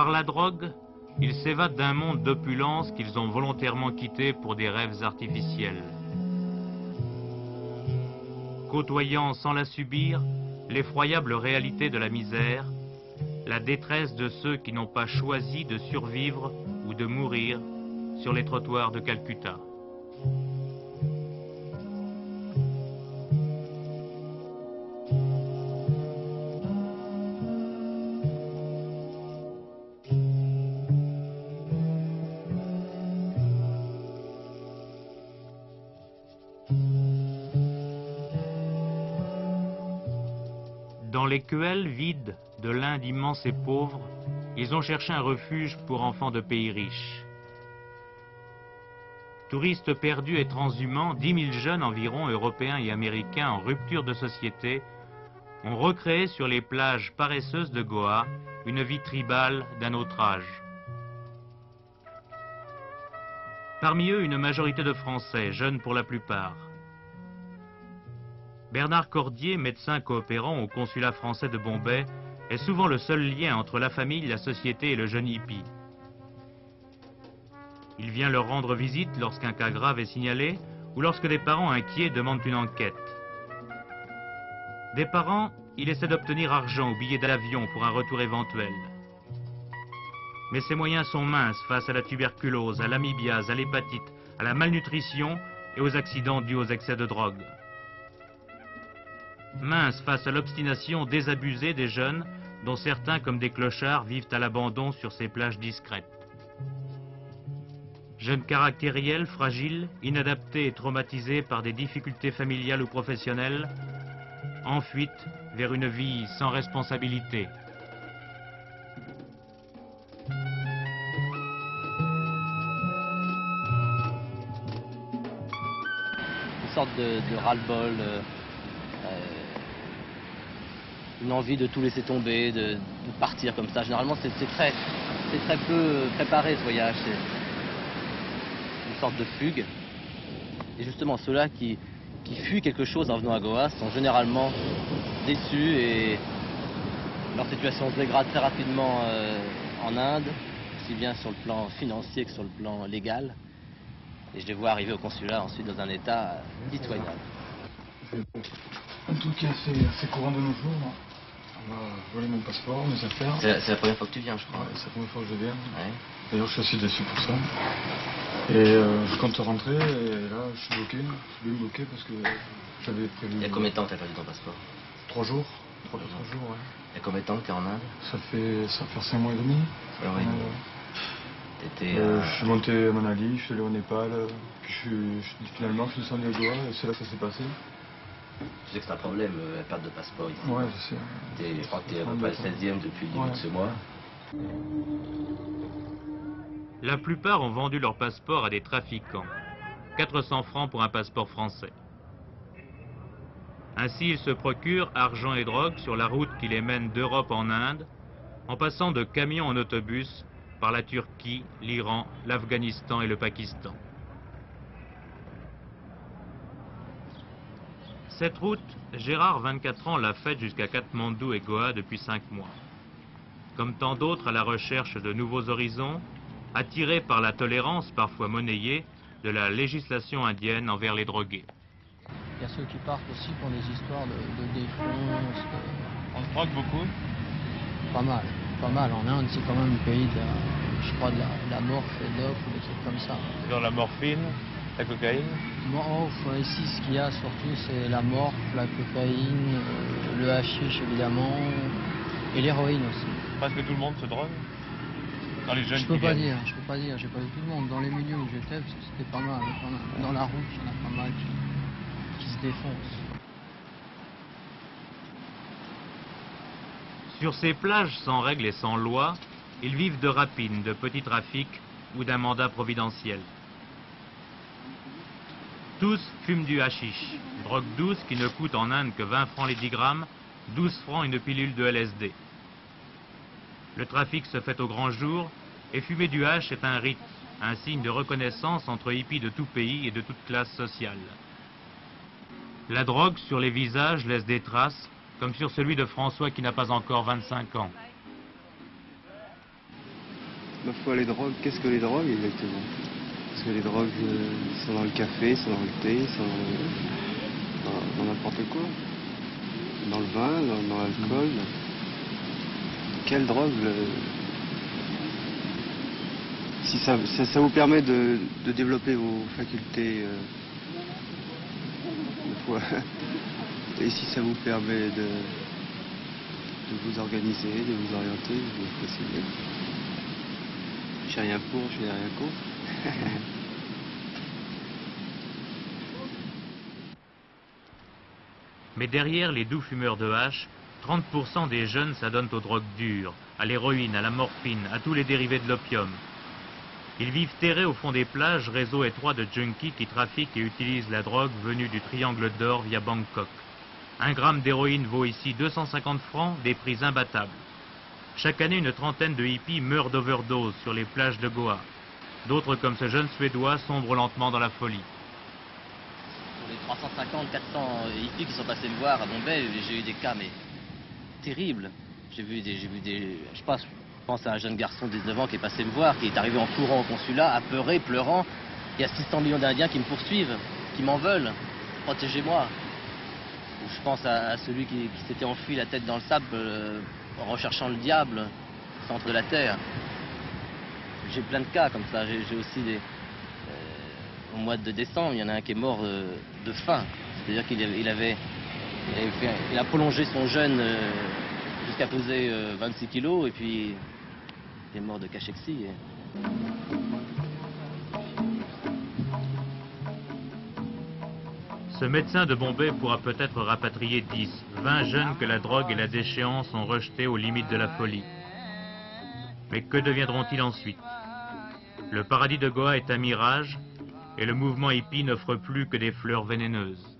Par la drogue, ils s'évadent d'un monde d'opulence qu'ils ont volontairement quitté pour des rêves artificiels. Côtoyant sans la subir l'effroyable réalité de la misère, la détresse de ceux qui n'ont pas choisi de survivre ou de mourir sur les trottoirs de Calcutta. Dans les queuelles vides de l'Inde immense et pauvre, ils ont cherché un refuge pour enfants de pays riches. Touristes perdus et transhumants, 10 000 jeunes environ, européens et américains en rupture de société, ont recréé sur les plages paresseuses de Goa une vie tribale d'un autre âge. Parmi eux, une majorité de Français, jeunes pour la plupart. Bernard Cordier, médecin coopérant au consulat français de Bombay, est souvent le seul lien entre la famille, la société et le jeune hippie. Il vient leur rendre visite lorsqu'un cas grave est signalé ou lorsque des parents inquiets demandent une enquête. Des parents, il essaie d'obtenir argent ou billets d'avion pour un retour éventuel. Mais ses moyens sont minces face à la tuberculose, à l'amibiase, à l'hépatite, à la malnutrition et aux accidents dus aux excès de drogue. Mince face à l'obstination désabusée des jeunes, dont certains, comme des clochards, vivent à l'abandon sur ces plages discrètes. Jeunes caractériels, fragiles, inadaptés et traumatisés par des difficultés familiales ou professionnelles, en fuite vers une vie sans responsabilité. Une sorte de ras-le-bol, une envie de tout laisser tomber, de partir comme ça. Généralement, c'est très peu préparé ce voyage. C'est une sorte de fugue. Et justement, ceux-là qui fuient quelque chose en venant à Goa sont généralement déçus et leur situation se dégrade très rapidement en Inde, aussi bien sur le plan financier que sur le plan légal. Et je les vois arriver au consulat ensuite dans un état pitoyable. Un truc qui est assez courant de nos jours. On m'a volé mon passeport, mes affaires. C'est la première fois que tu viens, je crois. Ouais, c'est la première fois que je viens. Ouais. D'ailleurs, je suis assez déçu pour ça. Et je compte rentrer et là, je suis bloqué. Je suis bien bloqué parce que j'avais prévu... Il y a combien de temps que tu as perdu ton passeport? 3 jours. 3 jours, ouais. Il y a combien de temps que tu es en Inde? Ça fait 5 mois et demi. Je suis monté à Manali, je suis allé au Népal, puis finalement je suis descendu à Goa et c'est là que ça s'est passé. Tu sais que c'est un problème, la perte de passeport ici. Ouais, je sais. Je crois que tu es à peu près le 16e depuis le début de ce mois. La plupart ont vendu leur passeport à des trafiquants. 400 francs pour un passeport français. Ainsi, ils se procurent argent et drogue sur la route qui les mène d'Europe en Inde, en passant de camion en autobus par la Turquie, l'Iran, l'Afghanistan et le Pakistan. Cette route, Gérard, 24 ans, l'a faite jusqu'à Katmandou et Goa depuis 5 mois. Comme tant d'autres à la recherche de nouveaux horizons, attirés par la tolérance parfois monnayée de la législation indienne envers les drogués. Il y a ceux qui partent aussi pour des histoires de défonce. On se drogue beaucoup? Pas mal. Pas mal. En Inde, c'est quand même le pays je crois, de la morphe et de l'off ou des trucs comme ça. Dans la morphine, la cocaïne? Ici, ce qu'il y a surtout, c'est la morphe, la cocaïne, le hashish évidemment, et l'héroïne aussi. Presque tout le monde se drogue? Dans les jeunes je peux pas dire, j'ai pas vu tout le monde. Dans les milieux où j'étais, parce que c'était pas mal. Dans la route, il y en a pas mal qui se défoncent. Sur ces plages sans règles et sans loi, ils vivent de rapines, de petits trafics ou d'un mandat providentiel. Tous fument du hashish, drogue douce qui ne coûte en Inde que 20 francs les 10 grammes, 12 francs une pilule de LSD. Le trafic se fait au grand jour et fumer du hash est un rite, un signe de reconnaissance entre hippies de tout pays et de toute classe sociale. La drogue sur les visages laisse des traces, comme sur celui de François qui n'a pas encore 25 ans. Ma foi, les drogues, qu'est-ce que les drogues exactement? Parce que les drogues sont dans le café, sont dans le thé, sont dans n'importe quoi. Dans le vin, dans l'alcool. Quelle drogue Si ça vous permet de développer vos facultés de foi, et si ça vous permet de vous organiser, de vous orienter, vous essayer. Je n'ai rien pour, je n'ai rien contre. Mais derrière les doux fumeurs de hache, 30% des jeunes s'adonnent aux drogues dures, à l'héroïne, à la morphine, à tous les dérivés de l'opium. Ils vivent terrés au fond des plages, réseau étroit de junkies qui trafiquent et utilisent la drogue venue du Triangle d'Or via Bangkok. 1 gramme d'héroïne vaut ici 250 francs, des prix imbattables. Chaque année, une trentaine de hippies meurent d'overdose sur les plages de Goa. D'autres, comme ce jeune Suédois, sombrent lentement dans la folie. Pour les 350, 400 hippies qui sont passés me voir à Bombay, j'ai eu des cas mais terribles. Je pense à un jeune garçon de 19 ans qui est passé me voir, qui est arrivé en courant au consulat, apeuré, pleurant. Il y a 600 millions d'Indiens qui me poursuivent, qui m'en veulent. Protégez-moi. Je pense à celui qui s'était enfui la tête dans le sable en recherchant le diable au centre de la terre. J'ai plein de cas comme ça. J'ai aussi au mois de décembre, il y en a un qui est mort de faim. C'est-à-dire qu'il a prolongé son jeûne jusqu'à peser 26 kilos et puis il est mort de cachexie. Ce médecin de Bombay pourra peut-être rapatrier 10, 20 jeunes que la drogue et la déchéance ont rejetés aux limites de la folie. Mais que deviendront-ils ensuite? Le paradis de Goa est un mirage et le mouvement hippie n'offre plus que des fleurs vénéneuses.